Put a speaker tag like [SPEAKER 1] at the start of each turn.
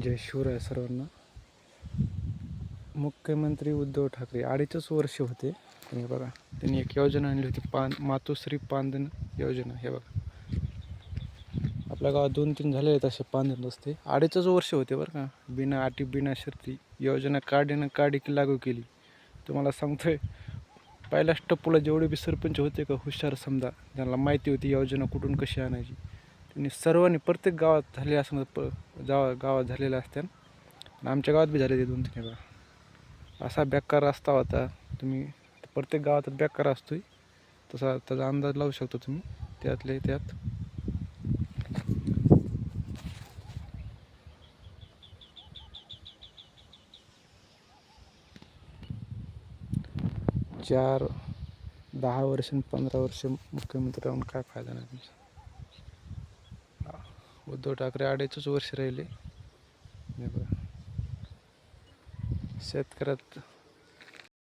[SPEAKER 1] जय शिवराय सर्वांना. मुख्यमंत्री उद्धव ठाकरे 2.5 वर्ष होते. हे बघा, त्यांनी एक योजना आणली होती, मातोश्री पानधन योजना. हे बघा, आपल्या गावात 2-3 झालेले आहेत असे पानधन रस्ते. 2.5 वर्ष होते बरं का. बिना अटी बिना शर्ती योजना काढी की लागू केली. तुम्हाला सांगतोय, पहिल्या स्टप्पूला जेवढे बी सरपंच होते का हुशार समजा, त्यांना माहिती होती योजना कुठून कशी आणायची, त्यांनी सर्वांनी प्रत्येक गावात झाले असं गावात झालेल्या असत्या. आमच्या गावात बी झाले ते 2-3 वेळा. असा बेकार रस्ता होता. तुम्ही प्रत्येक गावात बेकार असतोय तसा त्याचा अंदाज लावू शकतो तुम्ही. त्यातले त्यात 10 वर्ष 15 वर्ष मुख्यमंत्री राहून काय फायदा नाही तुमचा. उद्धव ठाकरे 2.5 वर्ष राहिले. शेतकऱ्यात